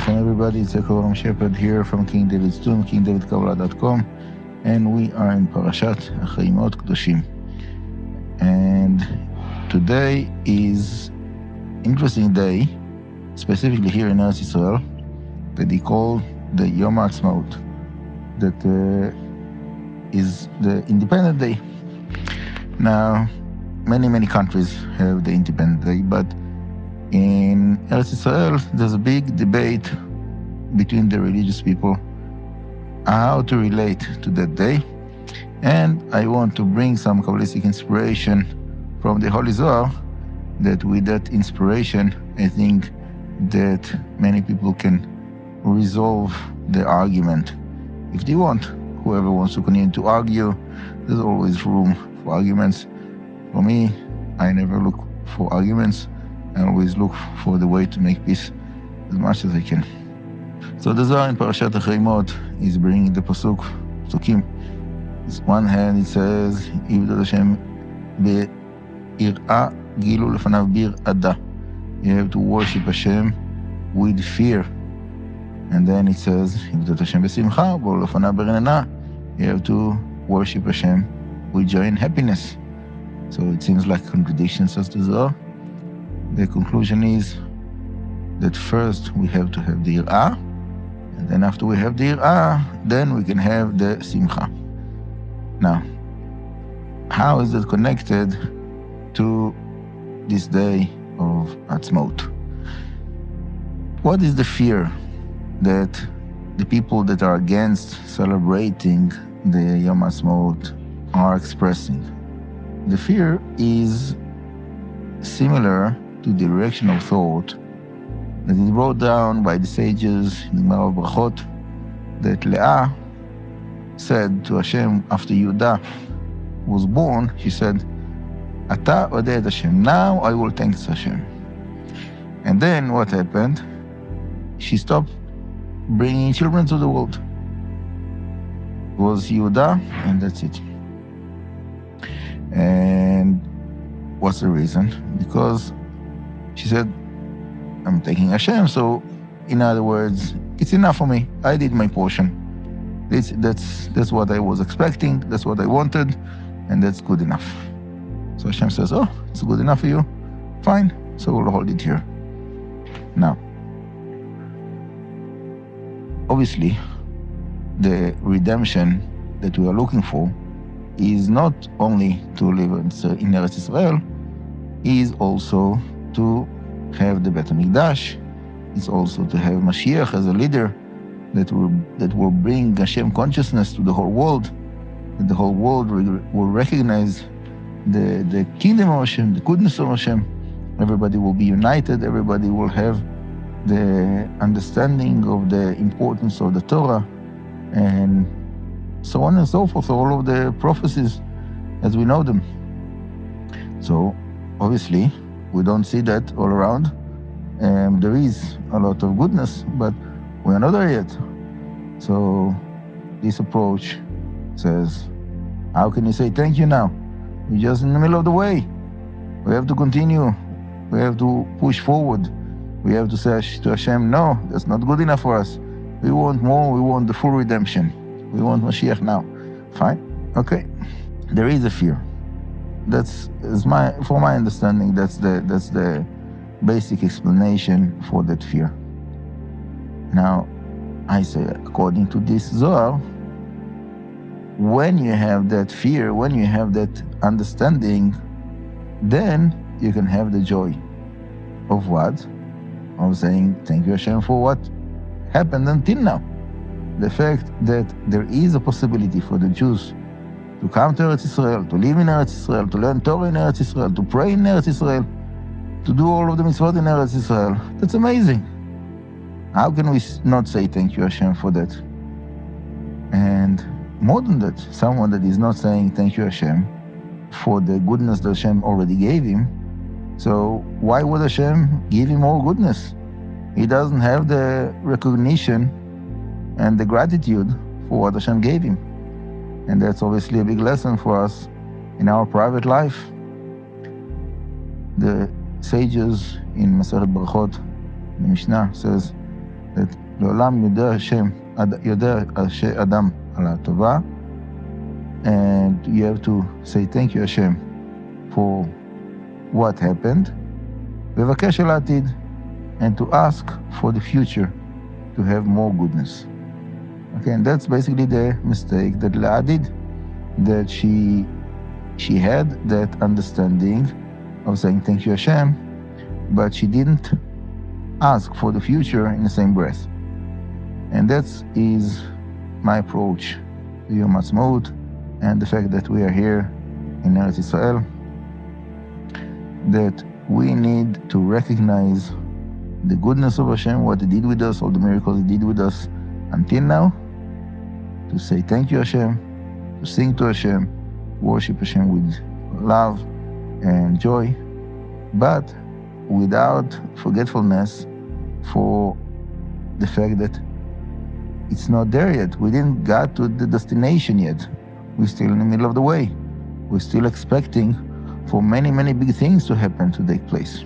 Welcome everybody, it's Yacov Shepard here from King David's Tomb, KingDavidKabbalah.com, and we are in Parashat Achare Mot Kedoshim. And today is interesting day, specifically here in Eretz Israel, that they call the Yom Hatzemaut, that is the Independent Day. Now, many countries have the Independent Day, but in Eretz Israel, there's a big debate between the religious people how to relate to that day. And I want to bring some Kabbalistic inspiration from the Holy Zohar, that with that inspiration, I think that many people can resolve the argument. If they want, whoever wants to continue to argue, there's always room for arguments. For me, I never look for arguments. I always look for the way to make peace as much as I can. So the Zohar in Parashat Achare Mot is bringing the psukim. On one hand it says, Yivdod Hashem be'ir'a gilu lefanav bir'ada. You have to worship Hashem with fear. And then it says, Yivdod Hashem be'simcha bo lefanav be'renana. You have to worship Hashem with joy and happiness. So it seems like contradictions as the Zohar. The conclusion is that first we have to have the ir'a, and then after we have the ir'a, then we can have the simcha. Now, how is that connected to this day of Hatzemaut? What is the fear that the people that are against celebrating the Yom Hatzemaut are expressing? The fear is similar to the direction of thought that is brought down by the sages in the Gemara of Brachot, that Leah said to Hashem after Yehuda was born, she said, Ata odeh et Hashem, now I will thank Hashem. And then what happened? She stopped bringing children to the world. It was Yehuda, and that's it. And what's the reason? Because she said, I'm taking Hashem, so in other words, it's enough for me. I did my portion. That's what I was expecting, that's what I wanted, and that's good enough. So Hashem says, oh, it's good enough for you? Fine, so we'll hold it here. Now, obviously, the redemption that we are looking for is not only to live in Eretz Israel, is also to have the Bet HaMikdash. It's also to have Mashiach as a leader that will bring Hashem consciousness to the whole world, that the whole world will recognize the kingdom of Hashem, the goodness of Hashem. Everybody will be united, everybody will have the understanding of the importance of the Torah, and so on and so forth, all of the prophecies as we know them. So, obviously, we don't see that all around. There is a lot of goodness, but we are not there yet. So, this approach says, how can you say thank you now? You're just in the middle of the way. We have to continue. We have to push forward. We have to say to Hashem, no, that's not good enough for us. We want more, we want the full redemption. We want Mashiach now. Fine, okay. There is a fear. For my understanding, that's the basic explanation for that fear. Now, I say, according to this Zohar, when you have that fear, when you have that understanding, then you can have the joy of what? Of saying, thank you Hashem for what happened until now. The fact that there is a possibility for the Jews to come to Eretz Israel, to live in Eretz Israel, to learn Torah in Eretz Israel, to pray in Eretz Israel, to do all of the mitzvot in Eretz Israel. That's amazing. How can we not say thank you Hashem for that? And more than that, someone that is not saying thank you Hashem for the goodness that Hashem already gave him, so why would Hashem give him more goodness? He doesn't have the recognition and the gratitude for what Hashem gave him. And that's obviously a big lesson for us in our private life. The sages in Masechet Brachot, the Mishnah says that לעולם יודע אדם על הטובה, and you have to say thank you Hashem for what happened, לבקש על העתיד, and to ask for the future to have more goodness. Okay, and that's basically the mistake that Leah did, that she had that understanding of saying thank you Hashem, but she didn't ask for the future in the same breath. And that is my approach to Yom Hatzemaut and the fact that we are here in Eretz Israel, that we need to recognize the goodness of Hashem, what He did with us, all the miracles He did with us until now, to say thank you Hashem, to sing to Hashem, worship Hashem with love and joy, but without forgetfulness for the fact that it's not there yet. We didn't get to the destination yet. We're still in the middle of the way. We're still expecting for many, many big things to happen, to take place.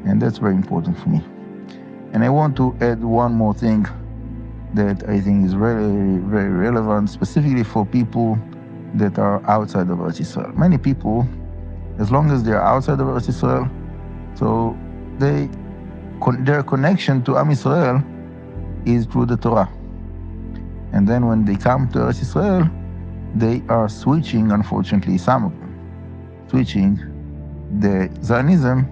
And that's very important for me. And I want to add one more thing that I think is very, very relevant, specifically for people that are outside of Eretz Israel. Many people, as long as they're outside of Eretz Israel, so their connection to Am Israel is through the Torah. And then when they come to Eretz Israel, they are switching, unfortunately, some of them, switching the Zionism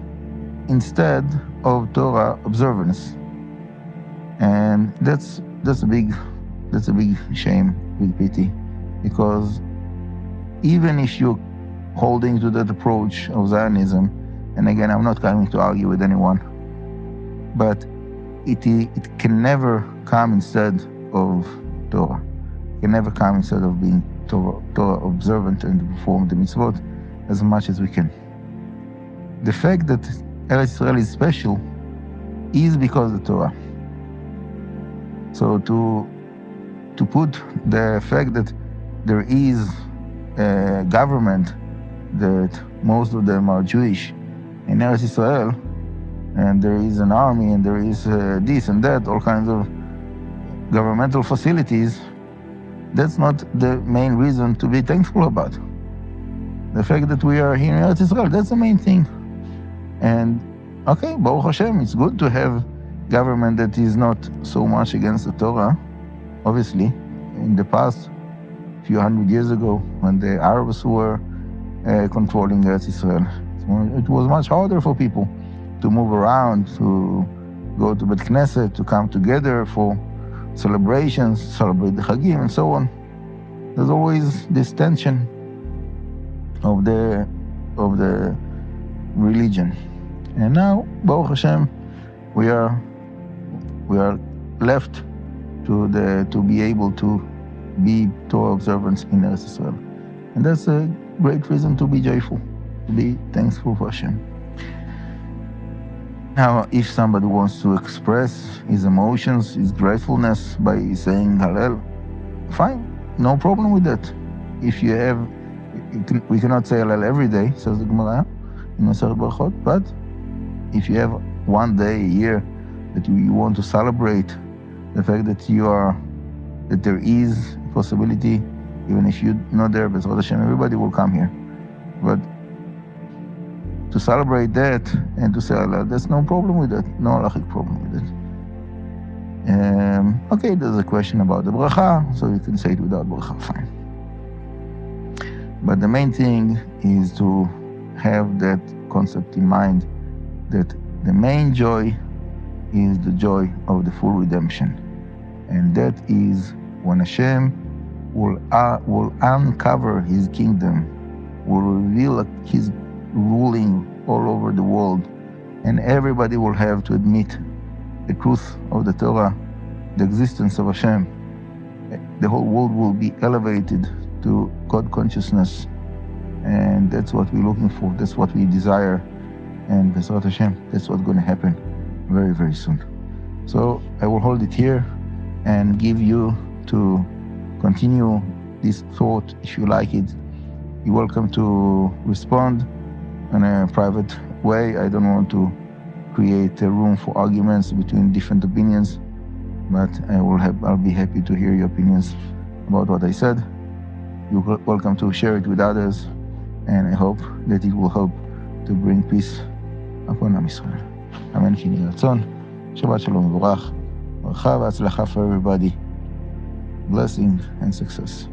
instead of Torah observance. And that's a big shame, big pity, because even if you're holding to that approach of Zionism, and again, I'm not coming to argue with anyone, but it can never come instead of Torah. It can never come instead of being Torah observant and perform the mitzvot as much as we can. The fact that Eretz Israel is special is because of the Torah. So to put the fact that there is a government that most of them are Jewish in Eretz Israel, and there is an army, and there is this and that, all kinds of governmental facilities, that's not the main reason to be thankful about. The fact that we are here in Eretz Israel, that's the main thing. And okay, Baruch Hashem, it's good to have government that is not so much against the Torah. Obviously, in the past, a few hundred years ago, when the Arabs were controlling Eretz Israel, it was much harder for people to move around, to go to Bet Knesset, to come together for celebrations, celebrate the Chagim, and so on. There's always this tension of the religion. And now, Baruch Hashem, we are left to be able to be Torah observants in Eretz Israel. And that's a great reason to be joyful, to be thankful for Hashem. Now, if somebody wants to express his emotions, his gratefulness by saying Hallel, fine, no problem with that. If you have, we cannot say Hallel every day, says the Gemara in Masechet Brachot, but if you have one day a year that you want to celebrate the fact that that there is a possibility, even if you're not there, B'ezrat Hashem, everybody will come here. But to celebrate that and to say Allah, there's no problem with that, no halachic problem with it. Okay, there's a question about the bracha, so you can say it without bracha, fine. But the main thing is to have that concept in mind, that the main joy is the joy of the full redemption. And that is when Hashem will uncover His kingdom, will reveal His ruling all over the world, and everybody will have to admit the truth of the Torah, the existence of Hashem. The whole world will be elevated to God consciousness, and that's what we're looking for, that's what we desire, and B'ezrat Hashem, that's what's going to happen very, very soon. So I will hold it here and give you to continue this thought. If you like it, you're welcome to respond in a private way. I don't want to create a room for arguments between different opinions. but I'll be happy to hear your opinions about what I said. You're welcome to share it with others, and I hope that it will help to bring peace upon עם ישראל. אמן כן יהי רצון. שבת שלום מבורך. ברכה והצלחה for everybody. Blessing and success.